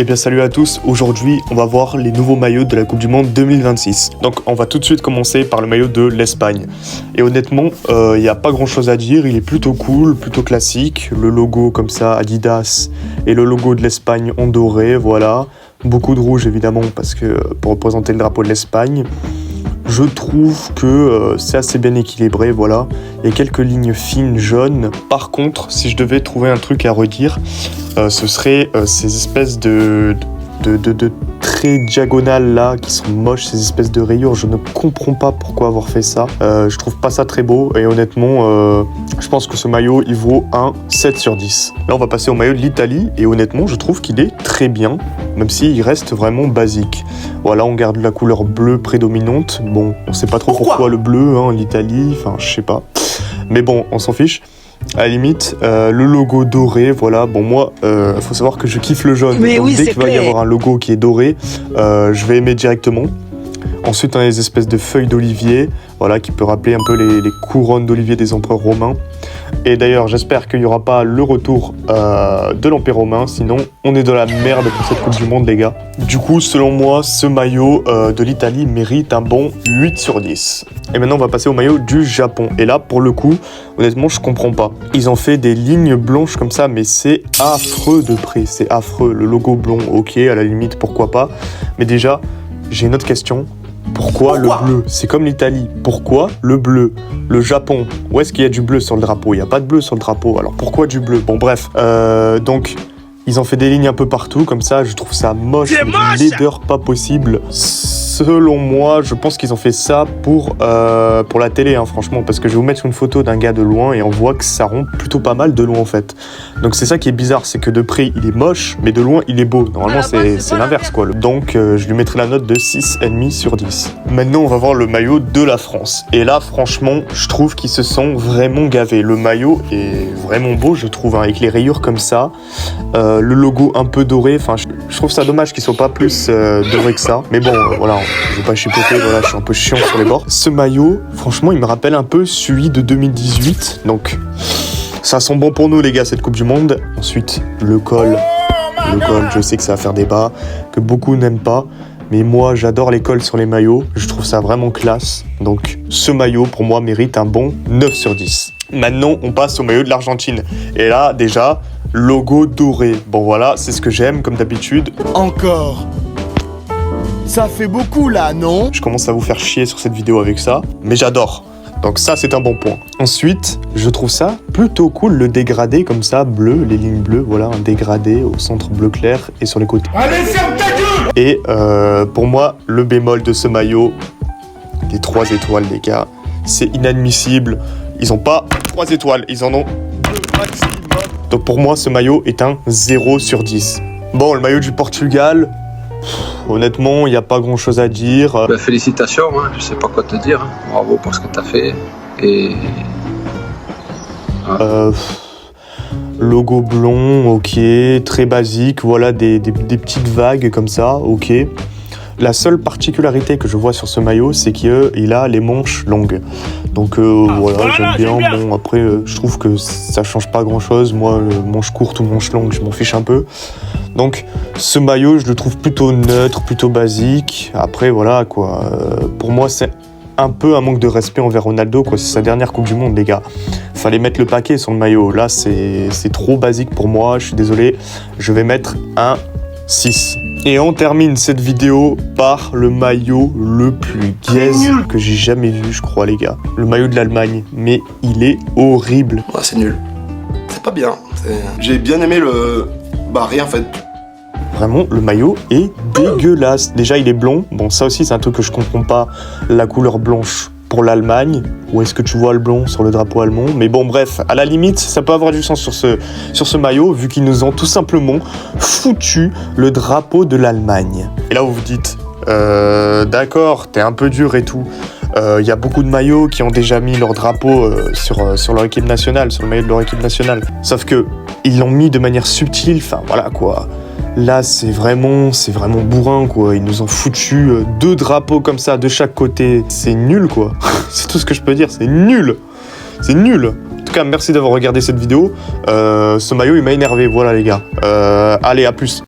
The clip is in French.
Eh bien salut à tous, aujourd'hui on va voir les nouveaux maillots de la Coupe du Monde 2026. Donc on va tout de suite commencer par le maillot de l'Espagne. Et honnêtement, il n'y a pas grand chose à dire, il est plutôt cool, plutôt classique. Le logo comme ça, Adidas, et le logo de l'Espagne en doré, voilà. Beaucoup de rouge évidemment, parce que pour représenter le drapeau de l'Espagne. Je trouve que c'est assez bien équilibré, voilà. Il y a quelques lignes fines jaunes. Par contre, si je devais trouver un truc à redire, ce serait ces espèces de traits diagonales là qui sont moches, ces espèces de rayures. Je ne comprends pas pourquoi avoir fait ça. Je trouve pas ça très beau et honnêtement, je pense que ce maillot il vaut un 7 sur 10. Là, on va passer au maillot de l'Italie et honnêtement, je trouve qu'il est très bien, même s'il reste vraiment basique. Voilà, on garde la couleur bleue prédominante. Bon, on sait pas trop pourquoi le bleu, hein, l'Italie, enfin, je sais pas. Mais bon, on s'en fiche. À la limite, le logo doré, voilà. Bon, moi, faut savoir que je kiffe le jaune. Mais donc, oui, dès qu'il va y avoir un logo qui est doré, je vais aimer directement. Ensuite, on a les espèces de feuilles d'olivier, voilà, qui peut rappeler un peu les couronnes d'olivier des empereurs romains. Et d'ailleurs, j'espère qu'il n'y aura pas le retour de l'Empire romain, sinon on est dans la merde pour cette Coupe du Monde, les gars. Du coup, selon moi, ce maillot de l'Italie mérite un bon 8 sur 10. Et maintenant, on va passer au maillot du Japon. Et là, pour le coup, honnêtement, je comprends pas. Ils ont fait des lignes blanches comme ça, mais c'est affreux de près, c'est affreux. Le logo blond, ok, à la limite, pourquoi pas. Mais déjà, j'ai une autre question. Pourquoi le bleu? C'est comme l'Italie. Pourquoi le bleu? Le Japon, où est-ce qu'il y a du bleu sur le drapeau? Il n'y a pas de bleu sur le drapeau, alors pourquoi du bleu? Bon bref, donc ils ont fait des lignes un peu partout, comme ça, je trouve ça moche, une laideur pas possible. Selon moi, je pense qu'ils ont fait ça pour la télé, hein, franchement, parce que je vais vous mettre une photo d'un gars de loin et on voit que ça rompt plutôt pas mal de loin en fait. Donc c'est ça qui est bizarre, c'est que de près il est moche, mais de loin il est beau. Normalement c'est l'inverse quoi. Donc je lui mettrai la note de 6,5 sur 10. Maintenant on va voir le maillot de la France. Et là franchement, je trouve qu'ils se sont vraiment gavés. Le maillot est vraiment beau, je trouve, hein, avec les rayures comme ça. Le logo un peu doré, enfin je trouve ça dommage qu'ils soient pas plus dorés que ça. Mais bon, voilà. Je vais pas chipoter, voilà, je suis un peu chiant sur les bords. Ce maillot, franchement, il me rappelle un peu celui de 2018. Donc, ça sent bon pour nous, les gars, cette Coupe du Monde. Ensuite, le col. Le col, je sais que ça va faire débat, que beaucoup n'aiment pas. Mais moi, j'adore les cols sur les maillots. Je trouve ça vraiment classe. Donc, ce maillot, pour moi, mérite un bon 9 sur 10. Maintenant, on passe au maillot de l'Argentine. Et là, déjà, logo doré. Bon, voilà, c'est ce que j'aime, comme d'habitude. Encore. Ça fait beaucoup là, non? Je commence à vous faire chier sur cette vidéo avec ça, mais j'adore. Donc ça, c'est un bon point. Ensuite, je trouve ça plutôt cool, le dégradé comme ça, bleu, les lignes bleues, voilà, un dégradé au centre bleu clair et sur les côtés. Allez, ferme ta gueule! Et pour moi, le bémol de ce maillot, des 3 étoiles, les gars, c'est inadmissible. Ils ont pas 3 étoiles, ils en ont 2 maximum. Donc pour moi, ce maillot est un 0 sur 10. Bon, le maillot du Portugal... Honnêtement, il n'y a pas grand chose à dire. Félicitations, hein, je sais pas quoi te dire. Hein. Bravo pour ce que tu as fait. Et... Logo blond, ok. Très basique, voilà, des petites vagues comme ça, ok. La seule particularité que je vois sur ce maillot, c'est qu'il a les manches longues. Donc voilà, j'aime bien. Bon, après, je trouve que ça change pas grand-chose. Moi, manche courte ou manche longue, je m'en fiche un peu. Donc, ce maillot, je le trouve plutôt neutre, plutôt basique. Après, voilà, quoi. Pour moi, c'est un peu un manque de respect envers Ronaldo, quoi. C'est sa dernière Coupe du Monde, les gars. Fallait mettre le paquet sur le maillot. Là, c'est trop basique pour moi. Je suis désolé. Je vais mettre un 6. Et on termine cette vidéo par le maillot le plus gaze que j'ai jamais vu, je crois, les gars. Le maillot de l'Allemagne. Mais il est horrible. Ouais, c'est nul. C'est pas bien. J'ai bien aimé le... Bah, rien, en fait. Vraiment, le maillot est dégueulasse. Déjà, il est blond. Bon, ça aussi, c'est un truc que je comprends pas. La couleur blanche pour l'Allemagne. Où est-ce que tu vois le blond sur le drapeau allemand? Mais bon, bref, à la limite, ça peut avoir du sens sur ce maillot, vu qu'ils nous ont tout simplement foutu le drapeau de l'Allemagne. Et là, vous vous dites, d'accord, t'es un peu dur et tout. Y a beaucoup de maillots qui ont déjà mis leur drapeau sur leur équipe nationale, sur le maillot de leur équipe nationale. Sauf que ils l'ont mis de manière subtile, enfin voilà quoi. Là, c'est vraiment bourrin, quoi. Ils nous ont foutu 2 drapeaux comme ça de chaque côté. C'est nul, quoi. C'est tout ce que je peux dire, c'est nul. C'est nul. En tout cas, merci d'avoir regardé cette vidéo. Ce maillot, il m'a énervé, voilà les gars. Allez, à plus.